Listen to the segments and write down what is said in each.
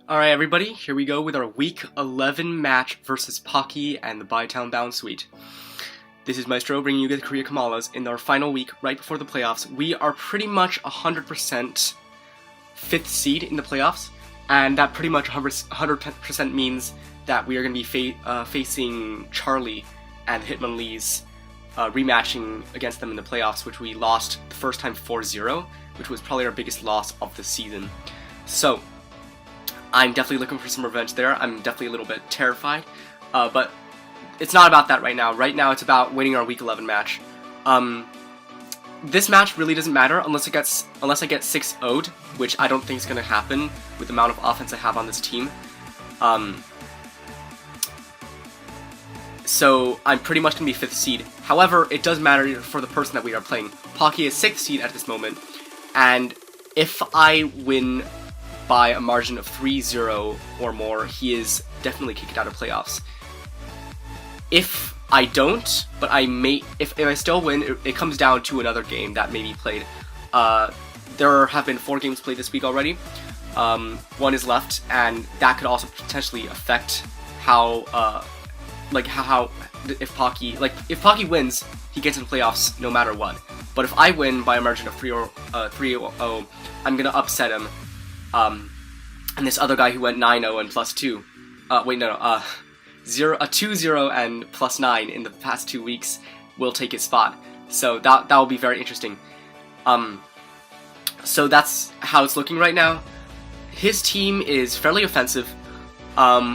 Alright everybody, here we go with our Week 11 match versus Pawkkie and the Bytown Bounsweet. This is Maistro bringing you the Korea Komalas in our final week right before the playoffs. We are pretty much 100% 5th seed in the playoffs, and that pretty much 100% means that we are going to be facing Charlie and Hitmonlee's rematching against them in the playoffs, which we lost the first time 4-0, which was probably our biggest loss of the season. So, I'm definitely looking for some revenge there. I'm definitely a little bit terrified, but it's not about that right now. Right now, it's about winning our Week 11 match. This match really doesn't matter unless I get 6-0'd, which I don't think is going to happen with the amount of offense I have on this team. So I'm pretty much going to be 5th seed. However, it does matter for the person that we are playing. Pawkkie is 6th seed at this moment, and if I win by a margin of 3-0 or more, he is definitely kicked out of playoffs. If I don't, but I may, if I still win, it comes down to another game that may be played. There have been 4 games played this week already. 1 is left, and that could also potentially affect how, if Pawkkie wins, he gets into playoffs no matter what. But if I win by a margin of 3-0, I'm gonna upset him. And this other guy who went 9-0 and +2, 2-0 and +9 in the past 2 weeks will take his spot. So that will be very interesting. So that's how it's looking right now. His team is fairly offensive,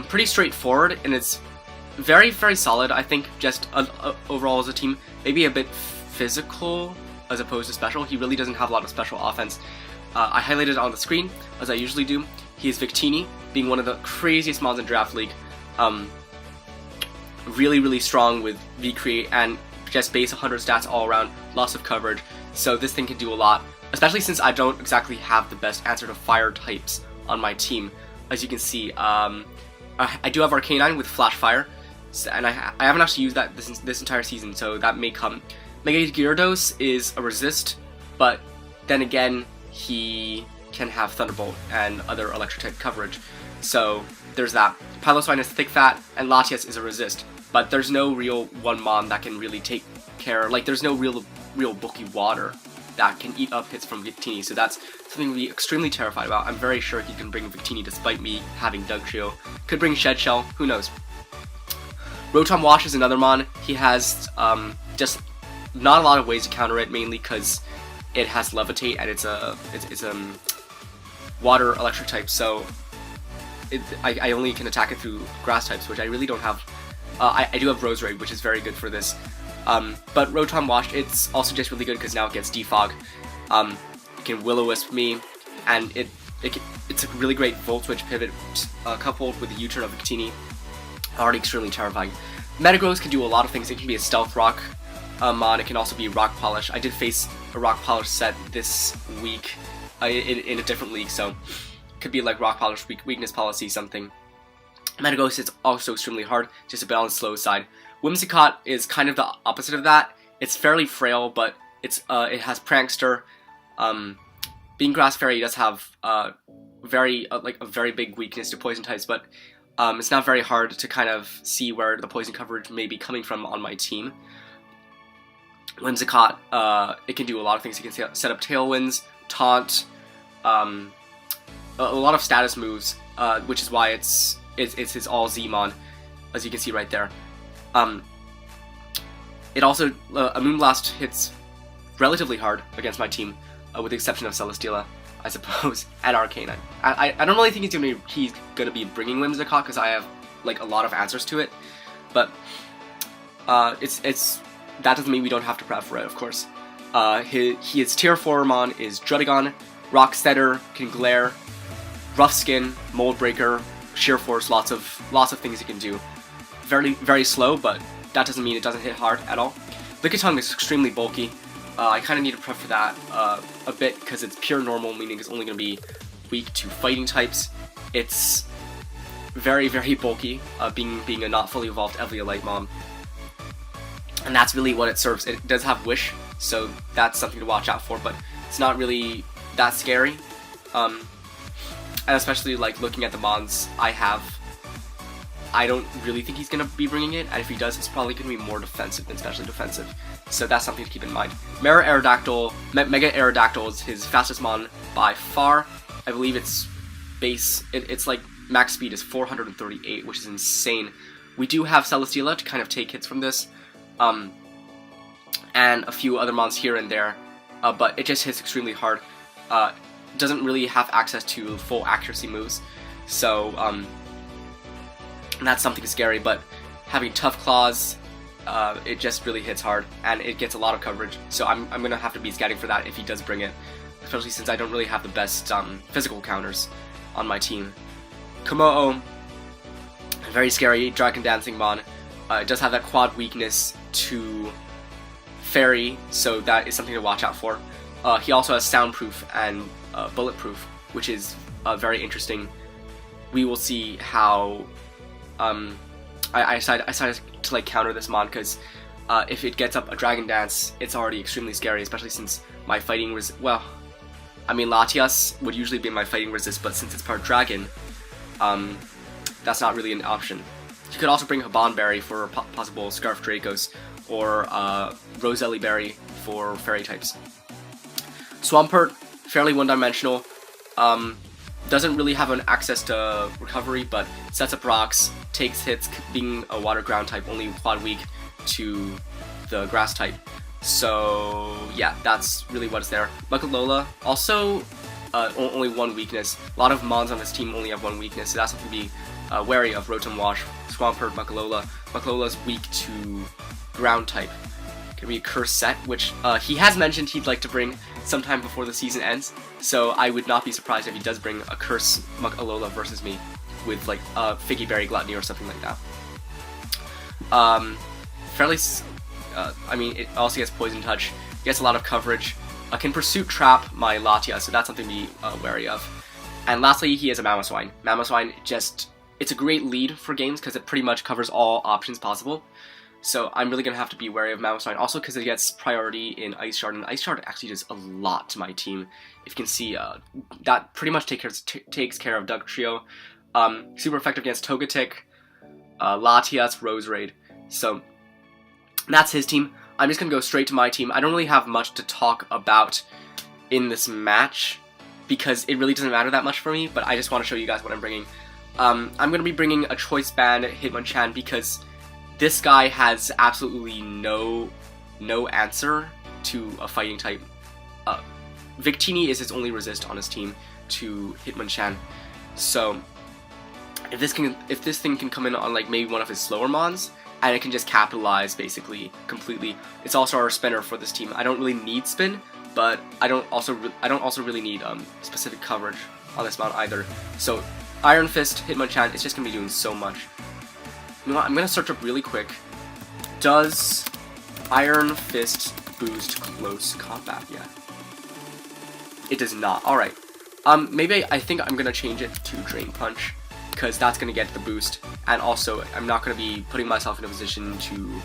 pretty straightforward, and it's very, very solid. I think just overall as a team, maybe a bit physical as opposed to special. He really doesn't have a lot of special offense. I highlighted it on the screen, as I usually do. He is Victini, being one of the craziest mons in Draft League. Really, really strong with V-Create and just base 100 stats all around, lots of coverage. So this thing can do a lot, especially since I don't exactly have the best answer to fire types on my team. As you can see, I do have Arcanine with Flash Fire, and I haven't actually used that this entire season, so that may come. Mega-Aerodactyl is a resist, but then again, he can have Thunderbolt and other electric type coverage. So there's that. Piloswine is Thick Fat, and LATIAS is a resist. But there's no real one mon that can really take care, like there's no real bulky water that can eat up hits from Victini. So that's something to be extremely terrified about. I'm very sure he can bring Victini despite me having Dugtrio. Could bring Shed Shell, who knows. Rotom-Wash is another mon. He has just not a lot of ways to counter it, mainly because it has Levitate and it's water electric type, so I only can attack it through grass types, which I really don't have. I do have Roserade, which is very good for this. But Rotom-Wash, it's also just really good because now it gets Defog. It can Will-O-Wisp me, and it's a really great Volt Switch pivot coupled with the U-turn of Victini. Already extremely terrifying. Metagross can do a lot of things. It can be a Stealth Rock mon. It can also be Rock Polish. I did face a Rock Polish set this week in a different league, so it could be like Rock Polish Weakness Policy something. Metagross is also extremely hard, just a bit on the slow side. Whimsicott is kind of the opposite of that. It's fairly frail, but it has Prankster. Being Grass Fairy does have a very big weakness to poison types, but it's not very hard to kind of see where the poison coverage may be coming from on my team. Whimsicott, it can do a lot of things. It can set up Tailwinds, Taunt, a lot of status moves, which is why it's his all Z-mon, as you can see right there. It also, a Moonblast hits relatively hard against my team, with the exception of Celesteela, I suppose, and Arcanine. I don't really think he's gonna be bringing Whimsicott because I have like a lot of answers to it, but that doesn't mean we don't have to prep for it, of course. His tier 4 mon is Druddigon, Rock Setter, can Glare, Rough Skin, Mold Breaker, Sheer Force, lots of things it can do. Very, very slow, but that doesn't mean it doesn't hit hard at all. Lickitung is extremely bulky. I kind of need to prep for that a bit because it's pure normal, meaning it's only going to be weak to fighting types. It's very, very bulky, being a not fully evolved Eviolite mon. And that's really what it serves. It does have Wish, so that's something to watch out for, but it's not really that scary. and especially like looking at the mons I have, I don't really think he's gonna be bringing it, and if he does, it's probably gonna be more defensive than specially defensive. So that's something to keep in mind. Mega-Aerodactyl is his fastest mon by far. I believe its base, it's like max speed is 438, which is insane. We do have Celesteela to kind of take hits from this, and a few other mons here and there, but it just hits extremely hard. Doesn't really have access to full accuracy moves, so that's something scary. But having Tough Claws, it just really hits hard, and it gets a lot of coverage, so I'm gonna have to be scouting for that if he does bring it, especially since I don't really have the best physical counters on my team. Komo-o, very scary Dragon Dancing mon. It does have that quad weakness to Fairy, so that is something to watch out for. He also has Soundproof and Bulletproof, which is very interesting. We will see how I decided to like counter this mon, because if it gets up a Dragon Dance, it's already extremely scary, especially since my fighting well, I mean LATIAS would usually be my fighting resist, but since it's part Dragon, that's not really an option. You could also bring Haban Berry for possible Scarf Dracos, or Roselli Berry for Fairy types. Swampert, fairly one-dimensional, doesn't really have an access to recovery, but sets up rocks, takes hits, being a water ground type, only quad weak to the grass type. So yeah, that's really what's there. Mega-Lola, also only one weakness. A lot of mons on this team only have one weakness, so that's something to be wary of. Rotom-Wash, Swampert, Mega-Lola. Mega-Lola's weak to ground type. Gonna be a curse set, which he has mentioned he'd like to bring sometime before the season ends, so I would not be surprised if he does bring a curse Mega-Lola versus me with like Figgy Berry Gluttony or something like that. Fairly, I mean, it also gets Poison Touch, gets a lot of coverage, can Pursuit Trap my LATIAS, so that's something to be wary of. And lastly, he has a Mamoswine. Mamoswine just, it's a great lead for games because it pretty much covers all options possible. So I'm really going to have to be wary of Mamoswine, also because it gets priority in Ice Shard, and Ice Shard actually does a lot to my team. If you can see, that pretty much takes care of Dugtrio. Super effective against Togetic, LATIAS, Roserade. So that's his team. I'm just going to go straight to my team. I don't really have much to talk about in this match, because it really doesn't matter that much for me, but I just want to show you guys what I'm bringing. I'm going to be bringing a Choice Band Hitmonchan, because this guy has absolutely no answer to a fighting type. Victini is his only resist on his team to Hitmonchan. So if this thing can come in on like maybe one of his slower mons, and it can just capitalize basically completely. It's also our spinner for this team. I don't really need spin, but I don't also really need specific coverage on this mon either. So Iron Fist Hitmonchan is just gonna be doing so much. You know what, I'm gonna search up really quick. Does Iron Fist boost close combat yet? It does not. Alright. Maybe I think I'm gonna change it to Drain Punch, because that's gonna get the boost, and also I'm not gonna be putting myself in a position to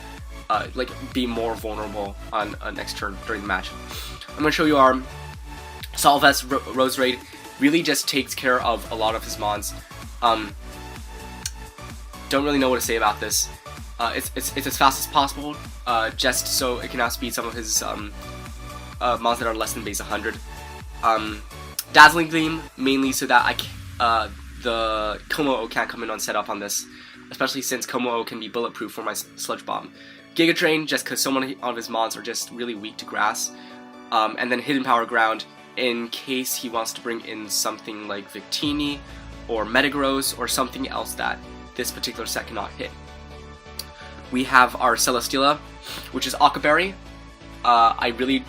like be more vulnerable on next turn during the match. I'm gonna show you our Salvest Roserade. Really just takes care of a lot of his mons. Don't really know what to say about this. It's as fast as possible, just so it can outspeed some of his mons that are less than base 100. Dazzling Gleam, mainly so that the Komo-o can't come in on setup on this, especially since Komo-o can be bulletproof for my Sludge Bomb. Giga Drain, just because so many of his mons are just really weak to grass. And then Hidden Power Ground, in case he wants to bring in something like Victini, or Metagross, or something else that this particular set cannot hit. We have our Celesteela, which is Aqua Berry. I really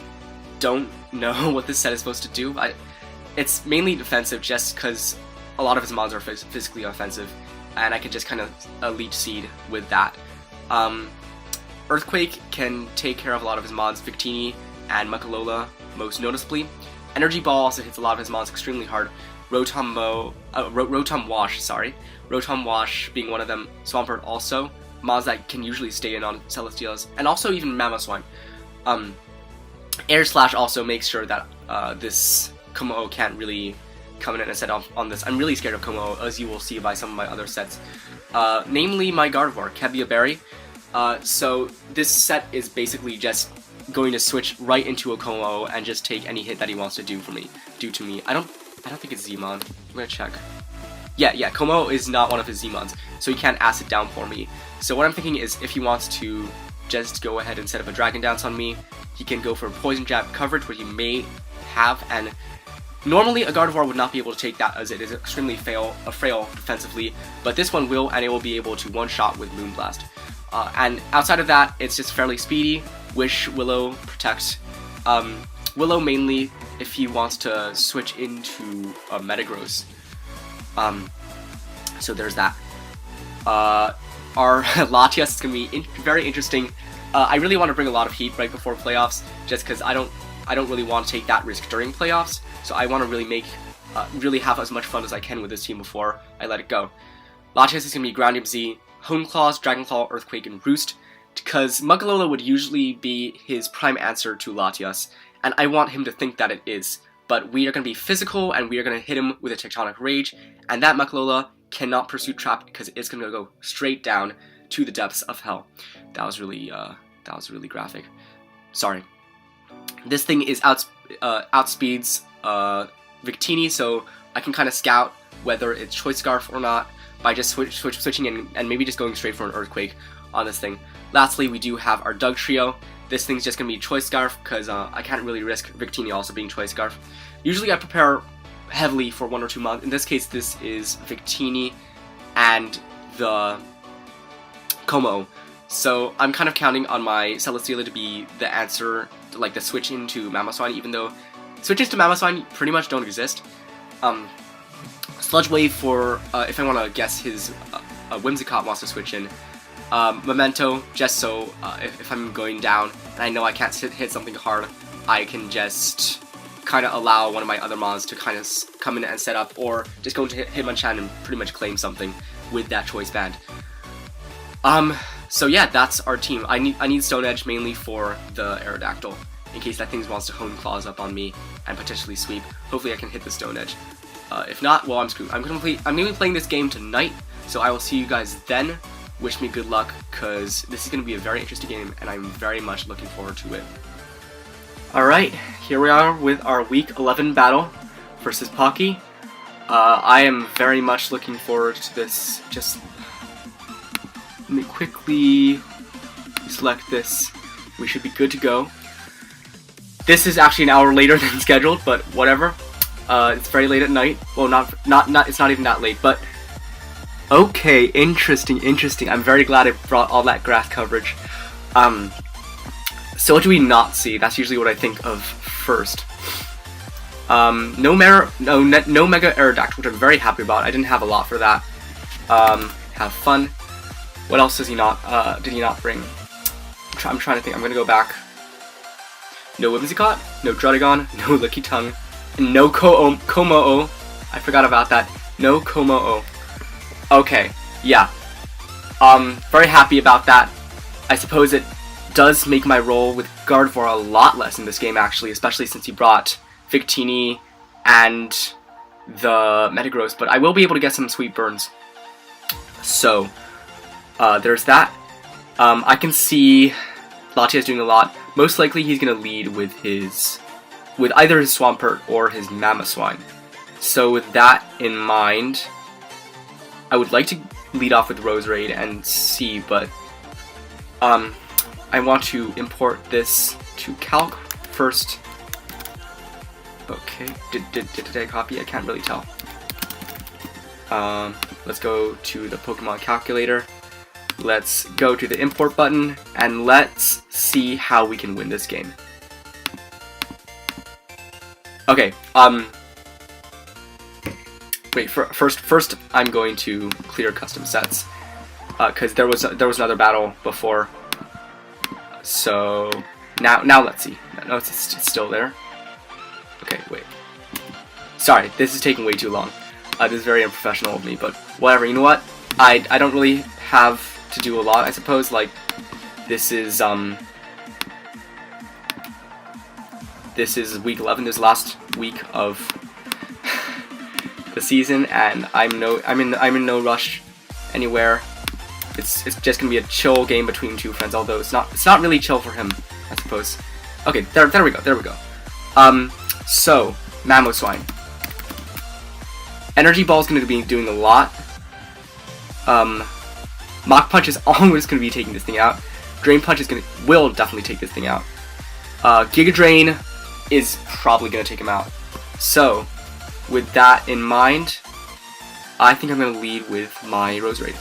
don't know what this set is supposed to do. It's mainly defensive, just because a lot of his mons are physically offensive, and I can just kind of Leech Seed with that. Earthquake can take care of a lot of his mons, Victini and Mega-Lola most noticeably. Energy Ball also hits a lot of his mons extremely hard. Rotom-Wash, sorry. Rotom-Wash being one of them. Swampert also. Mons that can usually stay in on Celesteelas. And also even Mamoswine. Air Slash also makes sure that this Komo-o can't really coming in and set off on this. I'm really scared of Komo, as you will see by some of my other sets. Namely my Gardevoir, Kebia Berry. So this set is basically just going to switch right into a Komo and just take any hit that he wants to do to me. I don't think it's Zmon. I'm gonna check. Yeah, Komo is not one of his Zmons, so he can't acid down for me. So what I'm thinking is if he wants to just go ahead and set up a Dragon Dance on me, he can go for a Poison Jab coverage, which he may have, and normally a Gardevoir would not be able to take that as it is extremely frail defensively, but this one will, and it will be able to one-shot with Moonblast. And outside of that, it's just fairly speedy. Wish, Willow, Protect. Willow mainly if he wants to switch into a Metagross. So there's that. Our Latias is going to be very interesting. I really want to bring a lot of heat right before playoffs, just because I don't really want to take that risk during playoffs. So I want to really have as much fun as I can with this team before I let it go. Latias is going to be Ground Z, Hone Claws, Dragon Claw, Earthquake, and Roost, because Mugalola would usually be his prime answer to Latias, and I want him to think that it is. But we are going to be physical, and we are going to hit him with a Tectonic Rage, and that Mugalola cannot pursue Trap because it's going to go straight down to the depths of hell. That was really graphic. Sorry. This thing is outspeeds Victini, so I can kind of scout whether it's Choice Scarf or not by just switching and maybe just going straight for an Earthquake on this thing. Lastly, we do have our Doug Trio. This thing's just going to be Choice Scarf because I can't really risk Victini also being Choice Scarf. Usually I prepare heavily for 1 or 2 months. In this case, this is Victini and the Komo. So I'm kind of counting on my Celesteela to be the answer, like the switch into Mamoswine, even though switches to Mamoswine pretty much don't exist. Sludge Wave for, if I want to guess his Whimsicott wants to switch in. Memento, just so if I'm going down and I know I can't hit something hard, I can just kind of allow one of my other mons to kind of come in and set up, or just go into Hitmonchan and pretty much claim something with that Choice Band. So yeah, that's our team. I need Stone Edge mainly for the Aerodactyl, in case that thing wants to Hone Claws up on me and potentially sweep. Hopefully I can hit the Stone Edge. If not, well, I'm screwed. I'm gonna be playing this game tonight, so I will see you guys then. Wish me good luck, because this is going to be a very interesting game, and I'm very much looking forward to it. Alright, here we are with our Week 11 battle versus Pawkkie. I am very much looking forward to this. Just let me quickly select this. We should be good to go. This is actually an hour later than scheduled, but whatever. It's very late at night. Well, it's not even that late, but okay, interesting. I'm very glad I brought all that grass coverage. So what do we not see? That's usually what I think of first. No Mega-Aerodactyl, which I'm very happy about. I didn't have a lot for that. Have fun. What else did he not bring? I'm trying to think. I'm gonna go back. No Whimsicott, no Druddigon, no Lickitung, and no Komo-o. I forgot about that. No Komo-o. Okay, yeah. Very happy about that. I suppose it does make my role with Gardevoir a lot less in this game, actually, especially since he brought Victini and the Metagross, but I will be able to get some sweet burns. So, there's that. I can see Latias doing a lot. Most likely he's going to lead with either his Swampert or his Mamoswine. So with that in mind, I would like to lead off with Roserade and see, but I want to import this to Calc first. Okay, did I copy? I can't really tell. Let's go to the Pokemon calculator. Let's go to the import button, and let's see how we can win this game. Okay, wait, first I'm going to clear custom sets, because there was another battle before. So now let's see. No, it's still there. Okay, wait. Sorry, this is taking way too long. This is very unprofessional of me, but whatever. You know what? I don't really have to do a lot, I suppose. Like, this is week 11. This last week of the season, and I'm in no rush anywhere. It's just gonna be a chill game between two friends, although it's not really chill for him, I suppose. Okay, there we go. So Mamoswine. Energy Ball is gonna be doing a lot. Mach Punch is always gonna be taking this thing out. Drain Punch will definitely take this thing out. Giga Drain is probably gonna take him out. So, with that in mind, I think I'm gonna lead with my Roserade.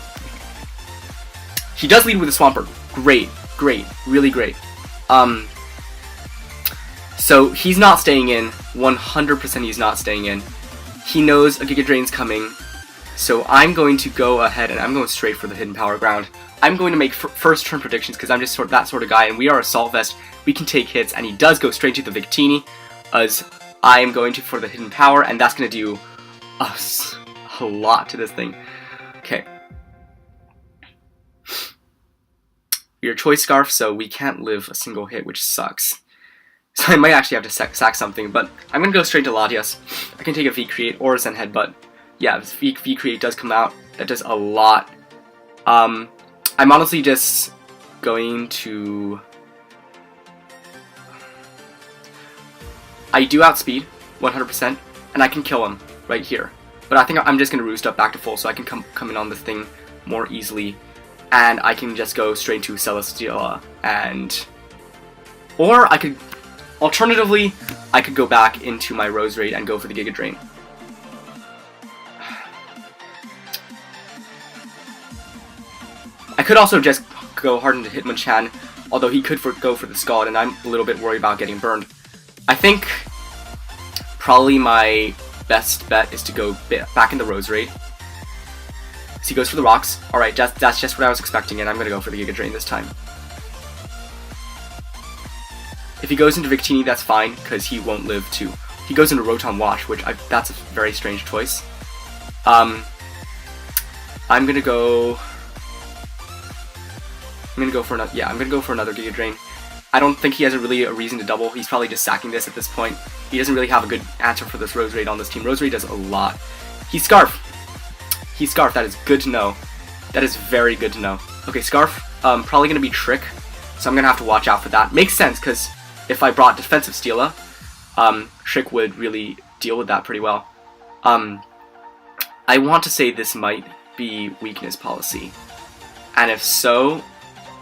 He does lead with a Swampert. Great, really great. So he's not staying in. 100% he's not staying in. He knows a Giga Drain's coming. So I'm going to go ahead and I'm going straight for the Hidden Power Ground. I'm going to make first turn predictions because I'm just that sort of guy, and we are Assault Vest. We can take hits, and he does go straight to the Victini, as I am going to for the Hidden Power, and that's going to do a lot to this thing. Okay. We are Choice Scarf, so we can't live a single hit, which sucks. So I might actually have to sack something, but I'm going to go straight to Latias. I can take a V-Create or a Zen Headbutt. Yeah, this V-Create does come out. That does a lot. I'm honestly just going to... I do outspeed, 100%, and I can kill him right here. But I think I'm just going to roost up back to full so I can come in on this thing more easily. And I can just go straight to Celesteela and... Or I could... Alternatively, I could go back into my Roserade and go for the Giga Drain. I could also just go hard into Hitmonchan, although he could go for the Scald, and I'm a little bit worried about getting burned. I think probably my best bet is to go back in the Roserade. So he goes for the rocks. Alright, that's just what I was expecting, and I'm going to go for the Giga Drain this time. If he goes into Victini, that's fine, because he won't live too. He goes into Rotom-Wash, which that's a very strange choice. I'm going to go for another. Yeah, I'm gonna go for another Giga Drain. I don't think he has really a reason to double. He's probably just sacking this at this point. He doesn't really have a good answer for this Roserade on this team. Roserade does a lot. He's Scarf. He's Scarf. That is good to know. That is very good to know. Okay, Scarf. Probably gonna be Trick, so I'm gonna have to watch out for that. Makes sense because if I brought Defensive Steela, Trick would really deal with that pretty well. I want to say this might be Weakness Policy, and if so,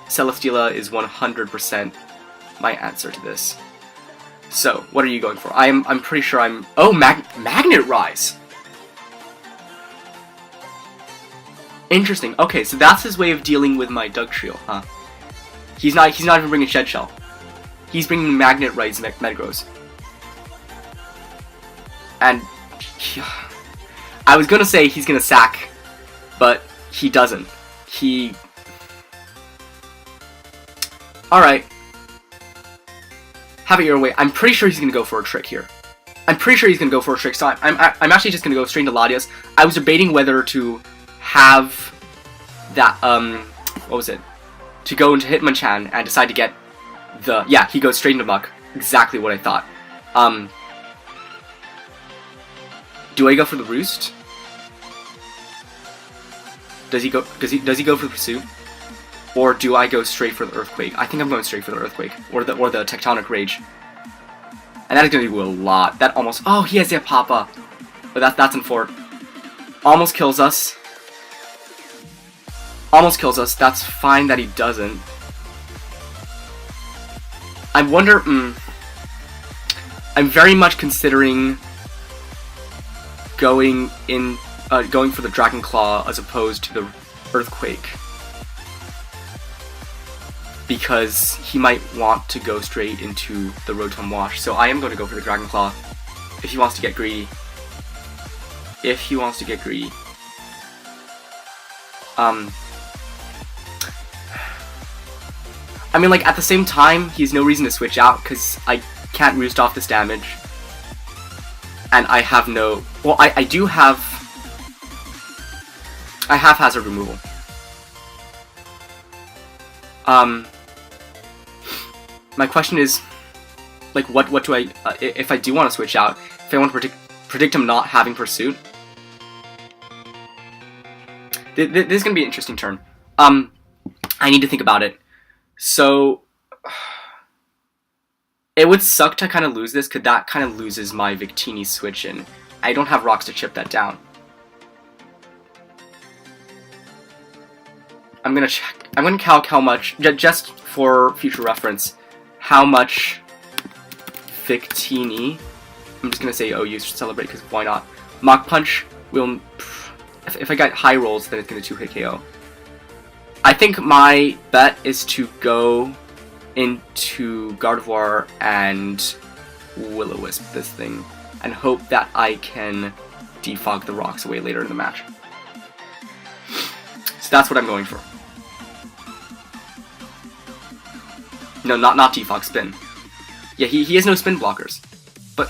Celesteela is 100% my answer to this. So, what are you going for? I'm pretty sure I'm... Oh, Magnet Rise! Interesting. Okay, so that's his way of dealing with my Dugtrio, huh? He's not even bringing Shed Shell. He's bringing Magnet Rise Metagross. And... I was gonna say he's gonna sack, but he doesn't. He... Alright. Have it your way. I'm pretty sure he's going to go for a Trick here. I'm pretty sure he's going to go for a Trick, so I'm actually just going to go straight into Latias. I was debating whether to have that, what was it? To go into Hitmonchan and decide to get the... Yeah, he goes straight into Muck. Exactly what I thought. Do I go for the Roost? Does he go for the Pursuit? Or do I go straight for the Earthquake? I think I'm going straight for the Earthquake. Or the Tectonic Rage. And that is going to do a lot. That almost... Oh, he has the Papa. But that's in Fort. Almost kills us. Almost kills us. That's fine that he doesn't. I wonder... I'm very much considering going for the Dragon Claw as opposed to the Earthquake. Because he might want to go straight into the Rotom-Wash. So I am going to go for the Dragon Claw if he wants to get greedy. If he wants to get greedy. I mean, like, at the same time, he has no reason to switch out because I can't roost off this damage. And I have no... Well, I do have... I have Hazard Removal. My question is, like, what do I, if I do want to switch out, if I want to predict him not having Pursuit, This is gonna be an interesting turn. I need to think about it. So it would suck to kind of lose this, because that kind of loses my Victini switch in. I don't have rocks to chip that down. I'm gonna check. I'm gonna calc how much, just for future reference, how much Victini. I'm just gonna say OU should celebrate, because why not? Mach Punch will. If I got high rolls, then it's gonna 2-hit KO. I think my bet is to go into Gardevoir and Will-O-Wisp this thing, and hope that I can defog the rocks away later in the match. So that's what I'm going for. No, not defog, spin. Yeah, he has no spin blockers. But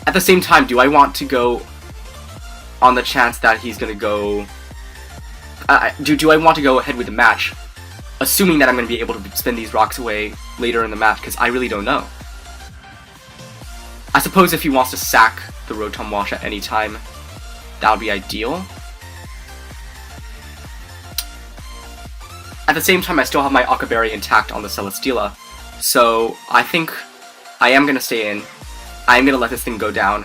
at the same time, do I want to go on the chance that he's gonna go... do I want to go ahead with the match, assuming that I'm going to be able to spin these rocks away later in the match, because I really don't know. I suppose if he wants to sack the Rotom-Wash at any time, that would be ideal. At the same time, I still have my Akaberry intact on the Celesteela, so I think I am going to stay in. I am going to let this thing go down,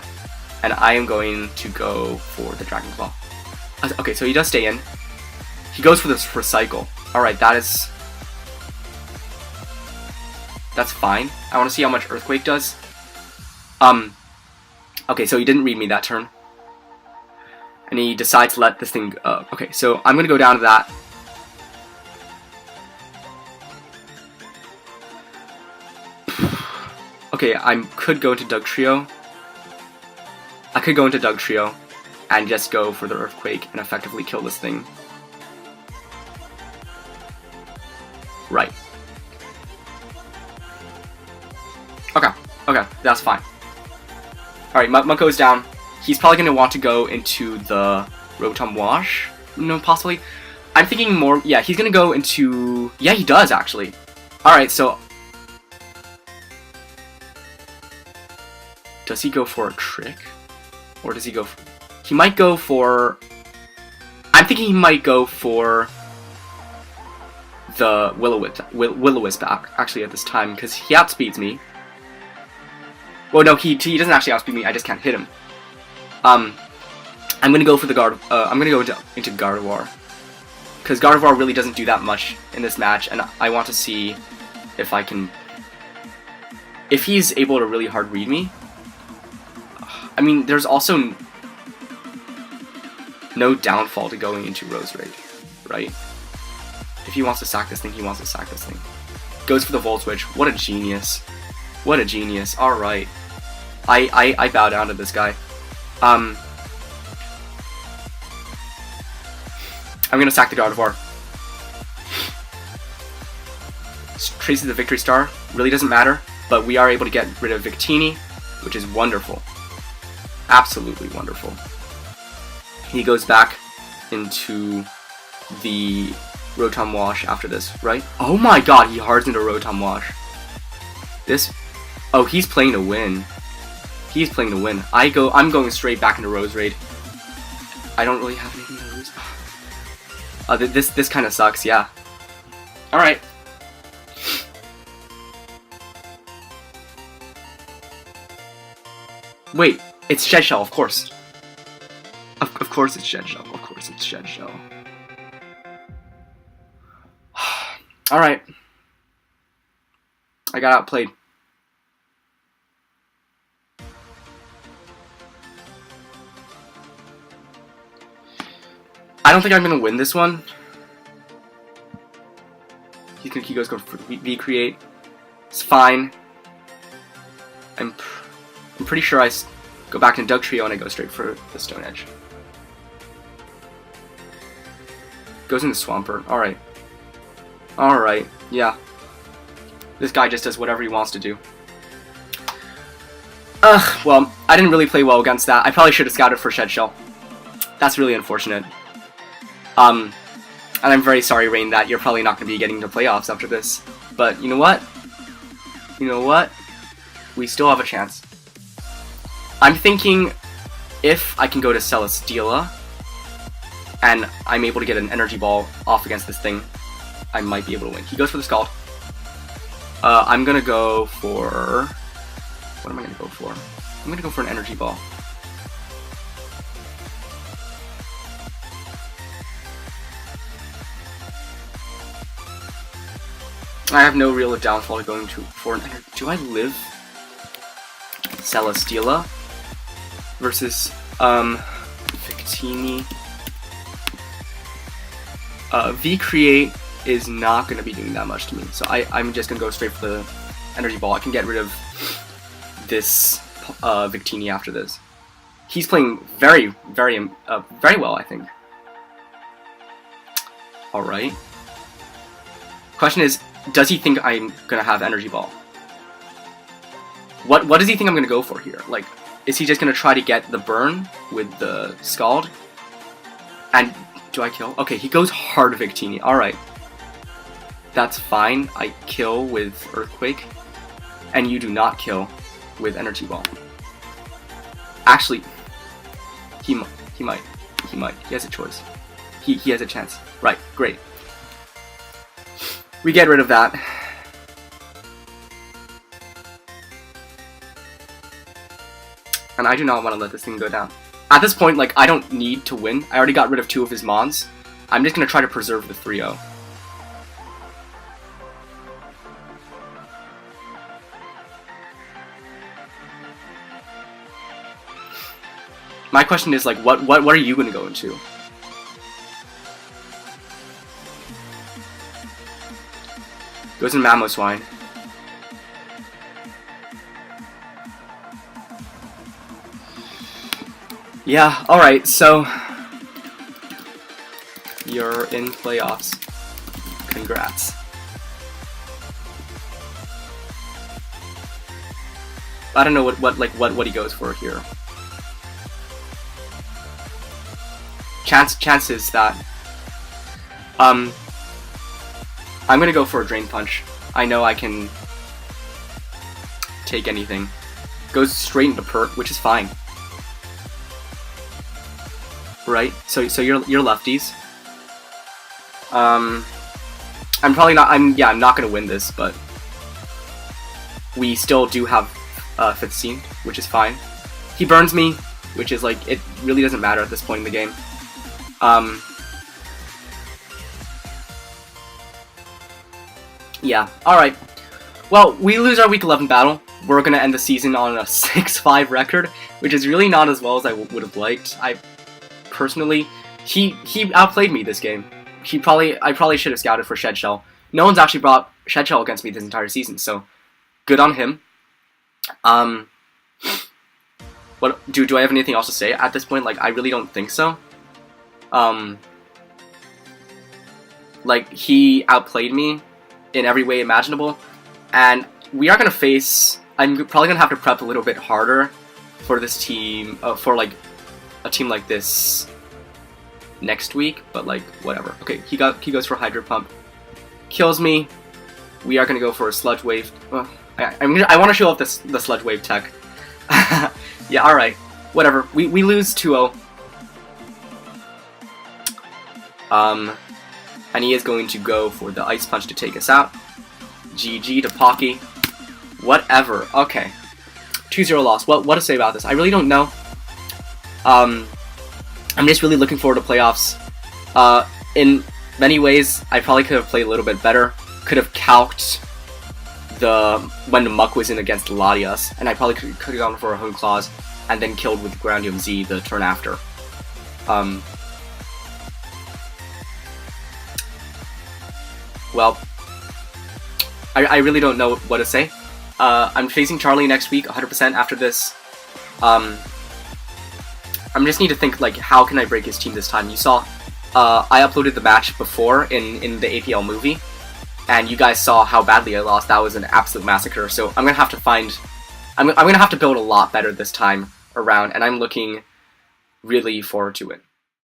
and I am going to go for the Dragon Claw. Okay, so he does stay in. He goes for this Recycle. Alright, that's fine. I want to see how much Earthquake does. Okay, so he didn't read me that turn. And he decides to let this thing... okay, so I'm going to go down to that. Okay, I could go into Dugtrio. I could go into Dugtrio and just go for the Earthquake and effectively kill this thing. Right. Okay, that's fine. Alright, Muko's down. He's probably going to want to go into the Rotom-Wash. No, possibly. I'm thinking more... Yeah, he's going to go into... Yeah, he does, actually. Alright, so... Does he go for a Trick? Or does he go for... He might go for... I'm thinking he might go for... the Will-O-Wisp actually at this time, because he outspeeds me. Well, no, he doesn't actually outspeed me. I just can't hit him. I'm gonna go for the I'm gonna go into Gardevoir, because Gardevoir really doesn't do that much in this match, and I want to see if I can, if he's able to really hard read me. I mean, there's also no downfall to going into Roserade, right? If he wants to sack this thing, he wants to sack this thing. Goes for the Volt Switch. What a genius. What a genius. Alright. I bow down to this guy. I'm gonna sack the Gardevoir. Traces the Victory Star. Really doesn't matter, but we are able to get rid of Victini, which is wonderful. Absolutely wonderful. He goes back into the Rotom-Wash after this, right? Oh my god, he hards into Rotom-Wash. This... Oh, he's playing to win. He's playing to win. I'm going straight back into Roserade. I don't really have anything to lose. This kind of sucks, yeah. Alright. Wait, it's Shed Shell, of course. Of course it's Shed Shell. Of course it's Shed Shell. Alright. I got outplayed. I don't think I'm gonna win this one. He goes for V-Create. It's fine. I'm pretty sure I go back into Dugtrio and I go straight for the Stone Edge. Goes into Swampert. Alright. Alright, yeah. This guy just does whatever he wants to do. Well, I didn't really play well against that. I probably should have scouted for Shed Shell. That's really unfortunate. And I'm very sorry, Rain, that you're probably not going to be getting to playoffs after this. But you know what? You know what? We still have a chance. I'm thinking if I can go to Celesteela, and I'm able to get an energy ball off against this thing, I might be able to win. He goes for the Scald. I'm gonna go for... What am I gonna go for? I'm gonna go for an energy ball. I have no real downfall going for an energy. Do I live Celesteela versus Victini? V-Create is not going to be doing that much to me, so I'm just going to go straight for the energy ball. I can get rid of this Victini after this. He's playing very well, I think. Alright. Question is, does he think I'm going to have energy ball? What does he think I'm going to go for here? Like, is he just going to try to get the burn with the Scald? And do I kill? Okay, he goes hard Victini. Alright. That's fine. I kill with Earthquake. And you do not kill with Energy Ball. Actually, he might. He has a choice. He has a chance. Right, great. We get rid of that. And I do not want to let this thing go down. At this point, like, I don't need to win. I already got rid of 2 of his Mons. I'm just going to try to preserve the 3-0. My question is, like, what are you going to go into? Goes in Mamoswine. Yeah, alright, so you're in playoffs. Congrats. I don't know what he goes for here. Chances that I'm gonna go for a Drain Punch. I know I can take anything. Goes straight into Pert, which is fine. Right? So you're lefties. I'm probably not. I'm not gonna win this, but we still do have 5th scene, which is fine. He burns me, which is like, it really doesn't matter at this point in the game. Yeah, alright. Well, we lose our Week 11 battle. We're gonna end the season on a 6-5 record, which is really not as well as I would have liked. Personally, he outplayed me this game. I probably should have scouted for Shed Shell. No one's actually brought Shed Shell against me this entire season, so good on him. What do I have anything else to say at this point? Like, I really don't think so. Like, he outplayed me in every way imaginable, and we are gonna face. I'm probably gonna have to prep a little bit harder for this team, for like a team like this next week, but like, whatever. Okay, he goes for Hydro Pump, kills me. We are gonna go for a Sludge Wave. I want to show off the Sludge Wave tech. Yeah, all right, whatever. We lose 2-0. And he is going to go for the Ice Punch to take us out. GG to Pawkkie. Whatever. Okay. 2-0 loss. What to say about this? I really don't know. I'm just really looking forward to playoffs. In many ways, I probably could have played a little bit better. Could have calced when the Muck was in against LATIAS, and I probably could have gone for a Hone Claws and then killed with Groundium Z the turn after. Well, I really don't know what to say. I'm facing Charlie next week, 100% after this. I just need to think, like, how can I break his team this time? You saw, I uploaded the match before in the APL movie, and you guys saw how badly I lost. That was an absolute massacre. So I'm gonna have to I'm gonna have to build a lot better this time around, and I'm looking really forward to it.